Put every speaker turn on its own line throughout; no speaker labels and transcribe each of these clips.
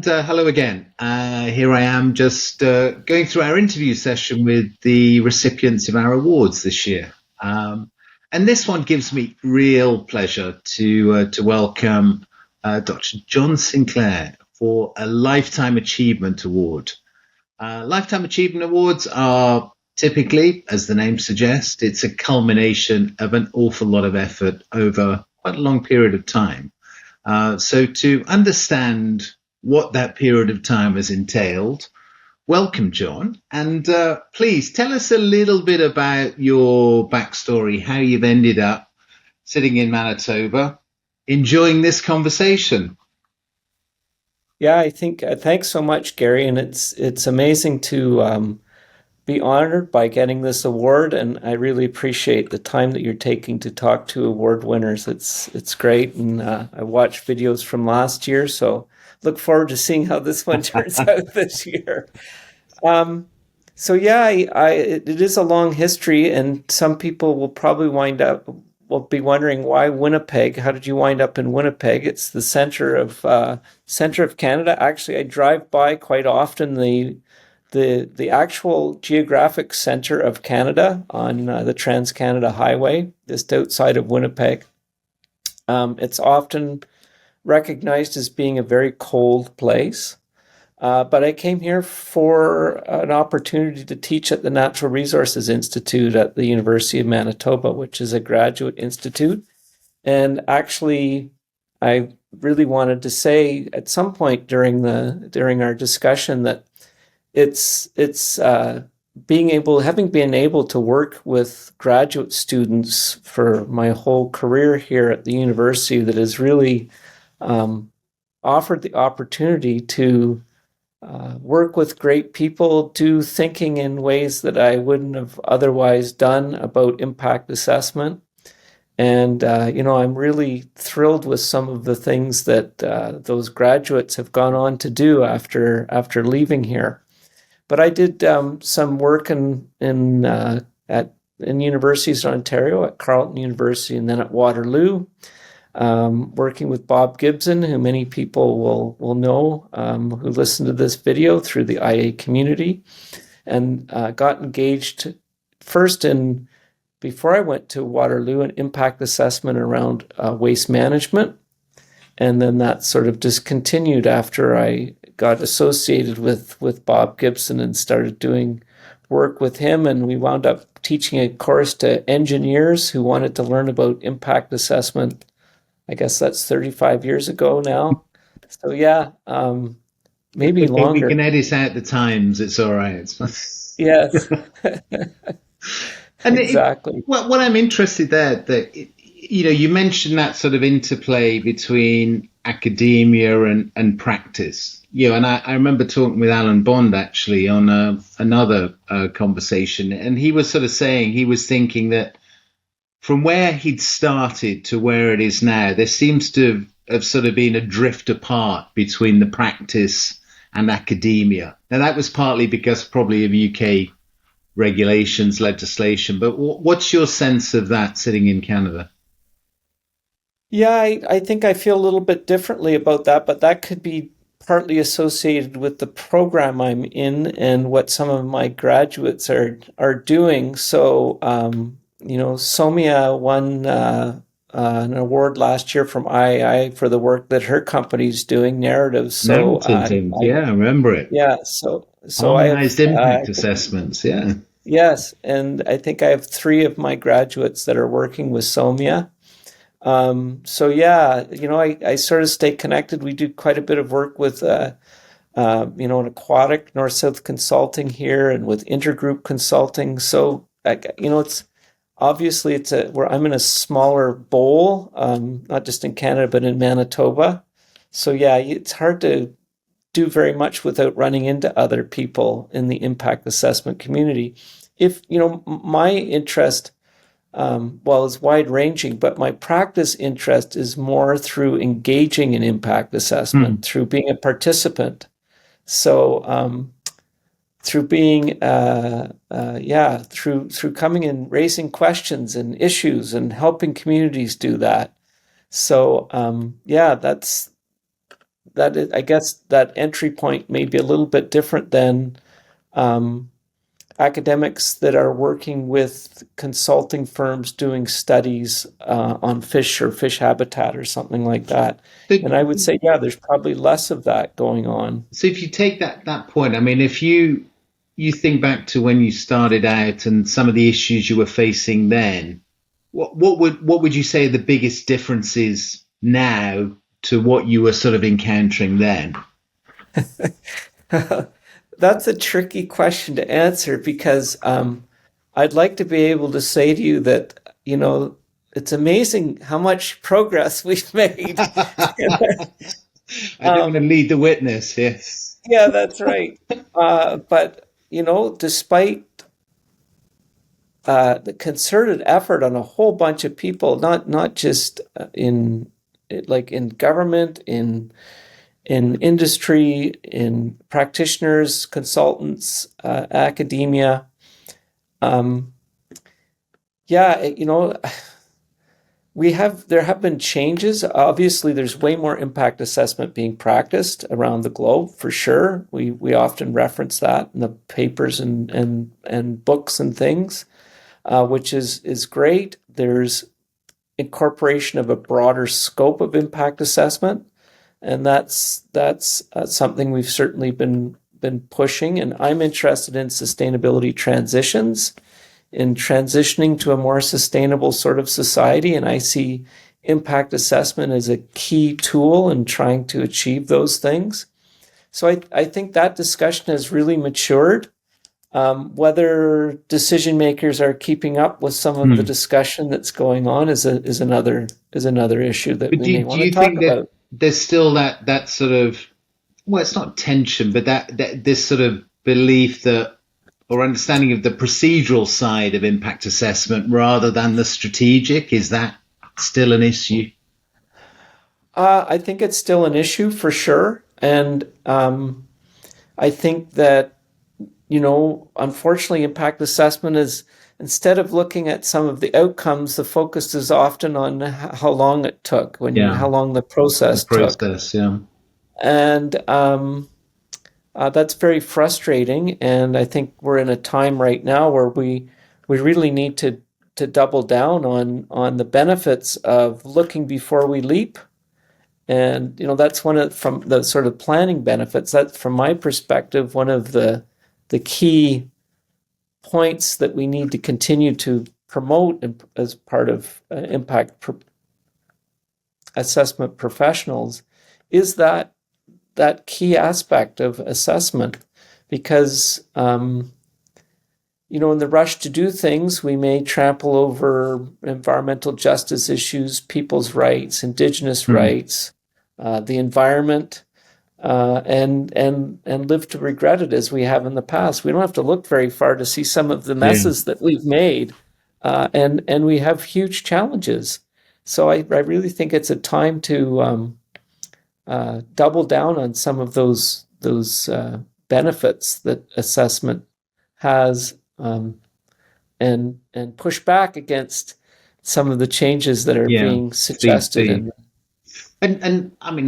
And hello again. Here I am just going through our interview session with the recipients of our awards this year. And this one gives me real pleasure to welcome Dr. John Sinclair for a Lifetime Achievement Award. Lifetime Achievement Awards are typically, as the name suggests, it's a culmination of an awful lot of effort over quite a long period of time. So to understand what that period of time has entailed, welcome, John. And please tell us a little bit about your backstory, how you've ended up sitting in Manitoba, enjoying this conversation.
Yeah, I think thanks so much, Gary, and it's amazing to be honored by getting this award, and I really appreciate the time that you're taking to talk to award winners. It's great, and I watched videos from last year, so look forward to seeing how this one turns out this year. Um, so yeah, it is a long history, and some people will probably will be wondering why Winnipeg. How did you wind up in Winnipeg? It's the center of Canada. Actually, I drive by quite often the actual geographic center of Canada on the Trans Canada Highway, just outside of Winnipeg. It's often recognized as being a very cold place. But I came here for an opportunity to teach at the Natural Resources Institute at the University of Manitoba, which is a graduate institute. And actually, I really wanted to say at some point during our discussion that it's having been able to work with graduate students for my whole career here at the university that has really um, offered the opportunity to work with great people, do thinking in ways that I wouldn't have otherwise done about impact assessment. And, I'm really thrilled with some of the things that those graduates have gone on to do after leaving here. But I did some work in universities in Ontario, at Carleton University and then at Waterloo, working with Bob Gibson, who many people will know who listened to this video through the IA community, and got engaged first before I went to Waterloo, in impact assessment around waste management. And then that sort of just continued after I got associated with Bob Gibson and started doing work with him. And we wound up teaching a course to engineers who wanted to learn about impact assessment. I guess that's 35 years ago now. So yeah,
It's
maybe
okay, we
longer.
can edit out the times. It's all right.
Yes,
And
exactly.
what I'm interested there, you mentioned that sort of interplay between academia and practice. And I remember talking with Alan Bond actually on another conversation, and he was sort of saying he was thinking that from where he'd started to where it is now, there seems to have sort of been a drift apart between the practice and academia. Now that was partly because probably of UK regulations, legislation. But what's your sense of that sitting in Canada?
Yeah, I think I feel a little bit differently about that, but that could be partly associated with the program I'm in and what some of my graduates are doing. So, Somia won an award last year from IAIA for the work that her company's doing, narratives. So,
Narrative things, yeah, I remember it.
yeah, so I have
Harmonized impact assessments, yeah.
yes, and I think I have three of my graduates that are working with Somia. So yeah, I sort of stay connected. We do quite a bit of work with, an aquatic north-south consulting here and with intergroup consulting. So, it's obviously where I'm in a smaller bowl, not just in Canada, but in Manitoba. So yeah, it's hard to do very much without running into other people in the impact assessment community. If, my interest, well, is wide ranging, but my practice interest is more through engaging in impact
Hmm.
assessment, through being a participant. So, through being, yeah, through coming and raising questions and issues and helping communities do that. So, yeah, I guess that entry point may be a little bit different than um, academics that are working with consulting firms doing studies on fish or fish habitat or something like that.
So,
And I would say, yeah, there's probably less of that going on.
so if you take that point, I mean, if you think back to when you started out and some of the issues you were facing then, what would you say are the biggest differences now to what you were sort of encountering then?
That's a tricky question to answer because I'd like to be able to say to you that, it's amazing how much progress we've made.
I don't want to
um,
lead the witness here.
yeah, that's right. But, despite the concerted effort on a whole bunch of people, not just in government, in industry, in practitioners, consultants, academia. Um, yeah, there have been changes. Obviously, there's way more impact assessment being practiced around the globe for sure. We often reference that in the papers and books and things, which is great. There's incorporation of a broader scope of impact assessment, and that's something we've certainly been pushing. And I'm interested in sustainability transitions, in transitioning to a more sustainable sort of society, and I see impact assessment as a key tool in trying to achieve those things. So I think that discussion has really matured. Whether decision makers are keeping up with some of the
Hmm.
discussion that's going on is another issue that
But
we
do,
may
do
want to
you
talk
think that
about.
there's still that sort of, well, it's not tension, but that this sort of belief that or understanding of the procedural side of impact assessment rather than the strategic, is that still an issue?
I think it's still an issue for sure, and I think that unfortunately, impact assessment is instead of looking at some of the outcomes, the focus is often on how long it took,
Yeah,
how long the
the
process took,
process. Yeah,
and that's very frustrating. And I think we're in a time right now where we really need to double down on the benefits of looking before we leap. And that's one of from the sort of planning benefits. That, from my perspective, one of the key points that we need to continue to promote as part of impact assessment professionals is that key aspect of assessment, because in the rush to do things, we may trample over environmental justice issues, people's rights, indigenous
hmm.
rights, the environment, and live to regret it as we have in the past. We don't have to look very far to see some of the
Yeah,
messes that we've made, and we have huge challenges. So I really think it's a time to double down on some of those benefits that assessment has, and push back against some of the changes that are
yeah.
being suggested.
The
And
and I mean,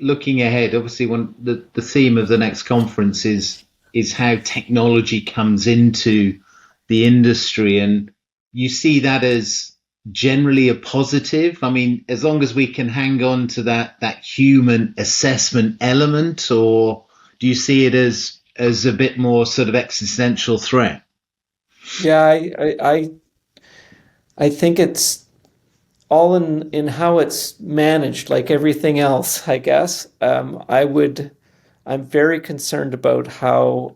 looking ahead, obviously, one the theme of the next conference is how technology comes into the industry, and you see that as generally a positive. I mean, as long as we can hang on to that human assessment element, or do you see it as a bit more sort of existential threat?
yeah, I think it's all in how it's managed, like everything else, I guess. I'm very concerned about how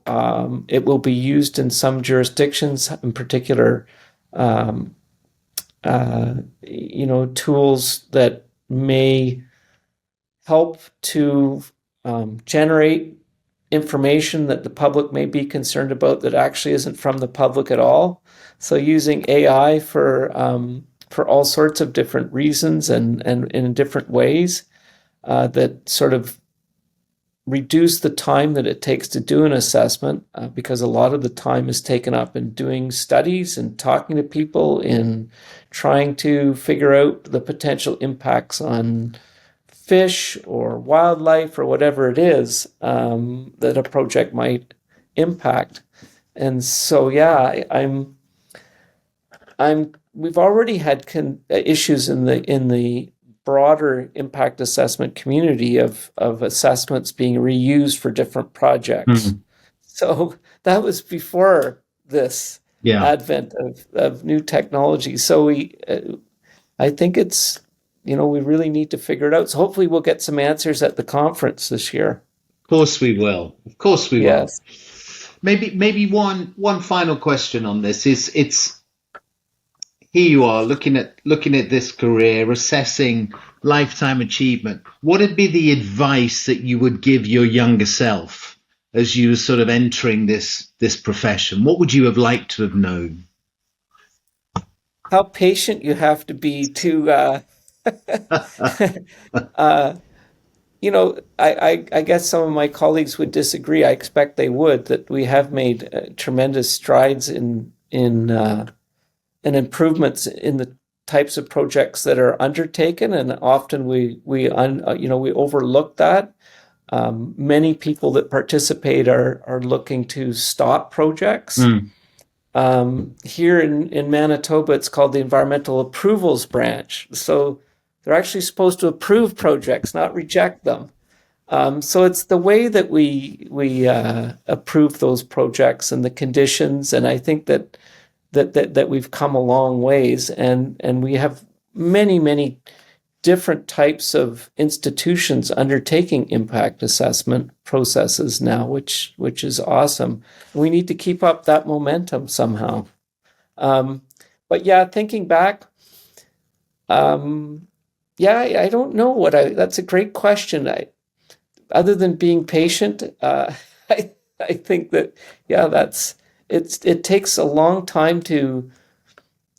it will be used in some jurisdictions, in particular, um, tools that may help to generate information that the public may be concerned about that actually isn't from the public at all. So using AI for all sorts of different reasons and in different ways that sort of reduce the time that it takes to do an assessment, because a lot of the time is taken up in doing studies and talking to people, in trying to figure out the potential impacts on fish or wildlife or whatever it is that a project might impact. And so, yeah, we've already had issues in the broader impact assessment community of assessments being reused for different projects.
Mm.
So that was before this
Yeah.
advent of new technology. So I think it's, we really need to figure it out. So hopefully we'll get some answers at the conference this year.
Of course we will. Of course we will.
Yes.
Maybe one final question on this is it's here you are looking at this career, assessing lifetime achievement. What would be the advice that you would give your younger self as you were sort of entering this profession? What would you have liked to have known?
How patient you have to be to, uh, I guess some of my colleagues would disagree. I expect they would, that we have made tremendous strides in and improvements in the types of projects that are undertaken, and often we overlook that. Many people that participate are looking to stop projects.
Mm.
Here in Manitoba, it's called the Environmental Approvals Branch. So they're actually supposed to approve projects, not reject them. So it's the way that we approve those projects and the conditions, and I think that we've come a long ways, and we have many different types of institutions undertaking impact assessment processes now, which is awesome. We need to keep up that momentum somehow. Um, but yeah, thinking back, yeah, I don't know that's a great question. Other than being patient, I, I think that, yeah, it takes a long time to,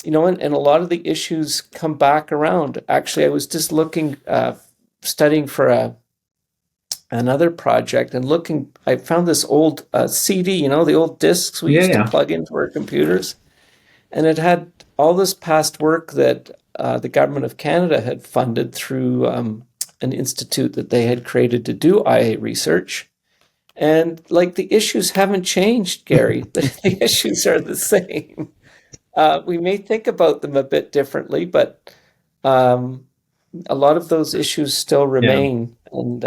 and a lot of the issues come back around. Actually, I was just studying for another project and I found this old CD, the old discs we
Yeah,
used to
yeah.
plug into our computers. And it had all this past work that the government of Canada had funded through an institute that they had created to do IA research. And like the issues haven't changed, Gary. The issues are the same. We may think about them a bit differently, but um, a lot of those issues still
Yeah.
remain. And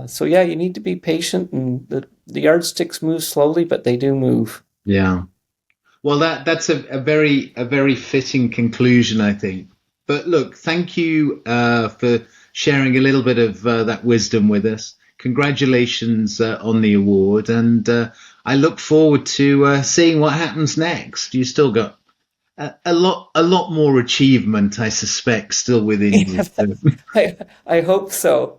so, yeah, you need to be patient, and the yardsticks move slowly, but they do move.
Yeah. Well, that's a very fitting conclusion, I think. But look, thank you for sharing a little bit of that wisdom with us. Congratulations on the award, and I look forward to seeing what happens next. You still got a lot more achievement, I suspect, still within you.
Yeah, I hope so.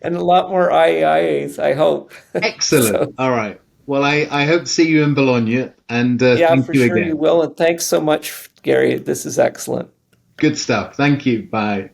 And a lot more IAIAs, I hope.
Excellent.
So,
All right. Well, I hope to see you in Bologna, and
yeah,
thank
for
you
sure you
again.
will. And thanks so much, Gary. This is excellent.
Good stuff. Thank you. Bye.